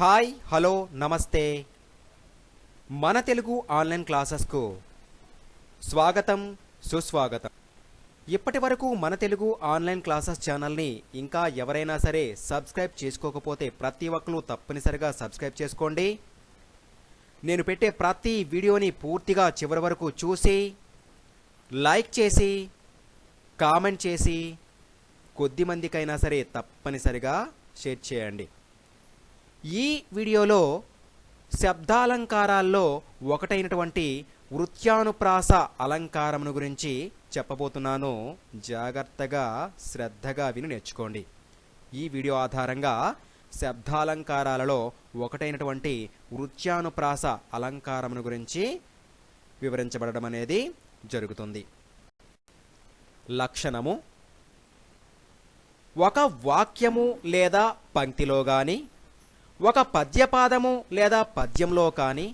Hi hello నమస్తే మన Telugu online క్లాసెస్కు స్వాగతం సుస్వాగతం. ఇప్పటి వరకు మన తెలుగు ఆన్లైన్ క్లాసెస్ ఛానల్ని ఇంకా ఎవరైనా సరే సబ్స్క్రైబ్ చేసుకోకపోతే ప్రతి ఒక్కరు తప్పనిసరిగా సబ్స్క్రైబ్ చేసుకోండి. నేను పెట్టే ప్రతి వీడియోని పూర్తిగా చివరి వరకు చూసి లైక్ చేసి కామెంట్ చేసి కొద్ది మందికైనా సరే తప్పనిసరిగా షేర్ చేయండి. ఈ వీడియోలో శబ్దాలంకారాల్లో ఒకటైనటువంటి వృత్యానుప్రాస అలంకారమును గురించి చెప్పబోతున్నాను. జాగ్రత్తగా శ్రద్ధగా విని నేర్చుకోండి. ఈ వీడియో ఆధారంగా శబ్దాలంకారాలలో ఒకటైనటువంటి వృత్యానుప్రాస అలంకారమును గురించి వివరించబడడం అనేది జరుగుతుంది. లక్షణము: ఒక వాక్యము లేదా పంక్తిలో గాని, ఒక పద్యపాదము లేదా పద్యంలో కానీ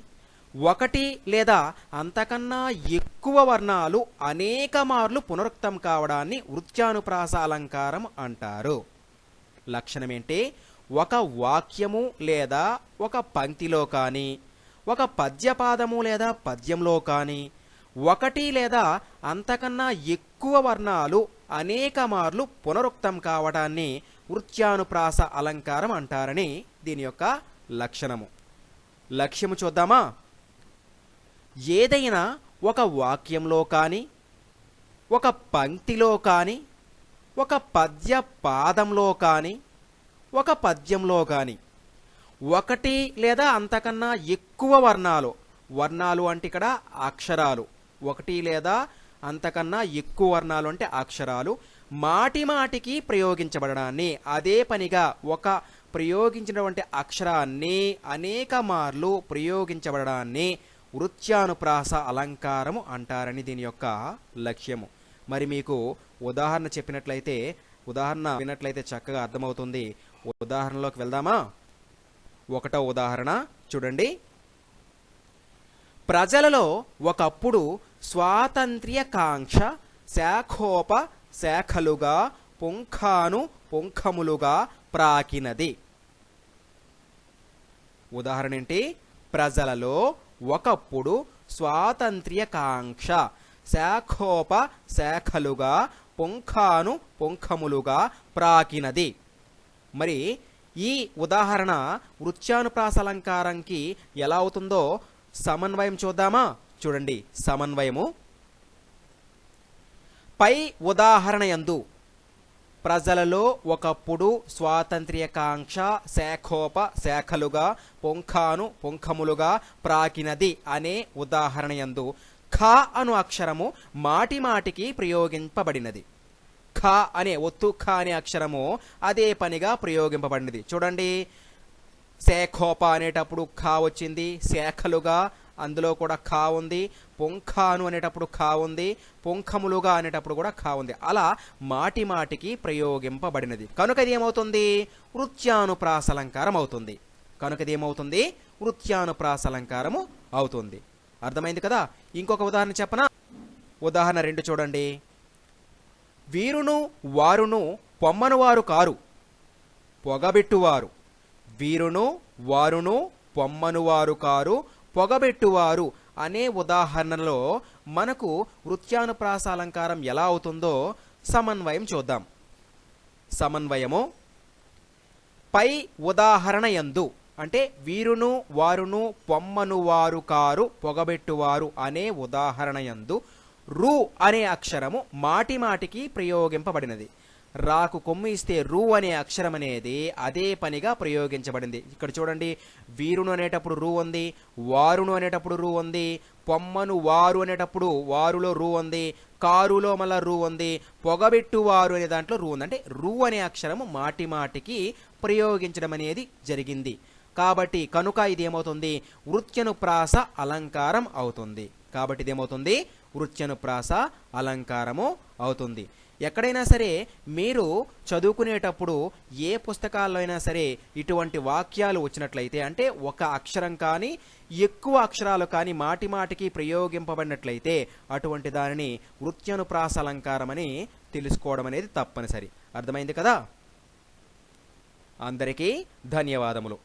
ఒకటి లేదా అంతకన్నా ఎక్కువ వర్ణాలు అనేక మార్లు పునరుక్తం కావడాన్ని వృత్యానుప్రాస అలంకారం అంటారు. లక్షణమేంటి? ఒక వాక్యము లేదా ఒక పంక్తిలో కానీ, ఒక పద్యపాదము లేదా పద్యంలో కానీ ఒకటి లేదా అంతకన్నా ఎక్కువ వర్ణాలు అనేక మార్లు పునరుక్తం కావడాన్ని వృత్యానుప్రాస అలంకారం అంటారని దీని యొక్క లక్షణము. లక్ష్యము చూద్దామా? ఏదైనా ఒక వాక్యంలో కానీ, ఒక పంక్తిలో కానీ, ఒక పద్య పాదంలో కానీ, ఒక పద్యంలో కానీ ఒకటి లేదా అంతకన్నా ఎక్కువ వర్ణాలు అంటే ఇక్కడ అక్షరాలు, ఒకటి లేదా అంతకన్నా ఎక్కువ వర్ణాలు అంటే అక్షరాలు మాటి మాటికి ప్రయోగించబడడాన్ని, అదే పనిగా ఒక ప్రయోగించినటువంటి అక్షరాన్ని అనేక మార్లు ప్రయోగించబడడాన్ని వృత్యానుప్రాస అలంకారము అంటారని దీని యొక్క లక్ష్యము. మరి మీకు ఉదాహరణ విన్నట్లయితే చక్కగా అర్థమవుతుంది. ఉదాహరణలోకి వెళ్దామా? ఒకటో ఉదాహరణ చూడండి. ప్రజలలో ఒకప్పుడు స్వాతంత్ర్య కాంక్ష శాఖోప శాఖలుగా పుంఖాను పుంఖములుగా ప్రాకినది. ఉదాహరణ ఏంటి? ప్రజలలో ఒకప్పుడు స్వాతంత్ర్య కాంక్ష శాఖోప శాఖలుగా పుంఖాను పుంఖములుగా ప్రాకినది. మరి ఈ ఉదాహరణ వృత్యానుప్రాస అలంకారంకి ఎలా అవుతుందో సమన్వయం చూద్దామా? చూడండి సమన్వయము. పై ఉదాహరణ యందు ప్రజలలో ఒకప్పుడు స్వాతంత్ర్యకాంక్ష శాఖోప శాఖలుగా పుంఖాను పుంఖములుగా ప్రాకినది అనే ఉదాహరణ యందు ఖ అను అక్షరము మాటి మాటికి ప్రయోగింపబడినది. ఖ అనే ఒత్తు ఖ అనే అక్షరము అదే పనిగా ప్రయోగింపబడినది. చూడండి, శాఖోప అనేటప్పుడు ఖ వచ్చింది, శాఖలుగా అందులో కూడా ఖ ఉంది, పుంఖాను అనేటప్పుడు ఖ ఉంది, పుంఖములుగా అనేటప్పుడు కూడా ఖ ఉంది. అలా మాటి మాటికి ప్రయోగింపబడినది కనుక ఇది ఏమవుతుంది? వృత్యానుప్రాస అలంకారం అవుతుంది. వృత్యానుప్రాస అలంకారము అవుతుంది. అర్థమైంది కదా? ఇంకొక ఉదాహరణ చెప్పనా? ఉదాహరణ 2 చూడండి. వీరును వారును పొమ్మనువారు కారు పొగబెట్టువారు. వీరును వారును పొమ్మనువారు కారు పొగబెట్టువారు అనే ఉదాహరణలో మనకు వృత్యానుప్రాస అలంకారం ఎలా అవుతుందో సమన్వయం చూద్దాం. సమన్వయము: పై ఉదాహరణ యందు అంటే వీరును వారును పొమ్మనువారు కారు పొగబెట్టువారు అనే ఉదాహరణ యందు రు అనే అక్షరము మాటి మాటికి ప్రయోగింపబడినది. రాకు కొమ్ము ఇస్తే రు అనే అక్షరం అనేది అదే పనిగా ప్రయోగించబడింది. ఇక్కడ చూడండి, వీరును అనేటప్పుడు రు ఉంది, వారును అనేటప్పుడు రు ఉంది, పొమ్మను వారు అనేటప్పుడు వారులో రు ఉంది, కారులో మళ్ళా రు ఉంది, పొగబెట్టువారు అనే దాంట్లో రు ఉంది. అంటే రు అనే అక్షరము మాటి మాటికి ప్రయోగించడం అనేది జరిగింది. కాబట్టి కనుక ఇది ఏమవుతుంది? వృత్యనుప్రాస అలంకారం అవుతుంది. వృత్యనుప్రాస అలంకారము అవుతుంది. ఎక్కడైనా సరే మీరు చదువుకునేటప్పుడు ఏ పుస్తకాల్లో అయినా సరే ఇటువంటి వాక్యాలు వచ్చినట్లయితే, అంటే ఒక అక్షరం కానీ ఎక్కువ అక్షరాలు కానీ మాటి మాటికి ప్రయోగింపబడినట్లయితే అటువంటి దానిని వృత్యానుప్రాస అలంకారం అని తెలుసుకోవడం అనేది తప్పనిసరి. అర్థమైంది కదా? అందరికీ ధన్యవాదములు.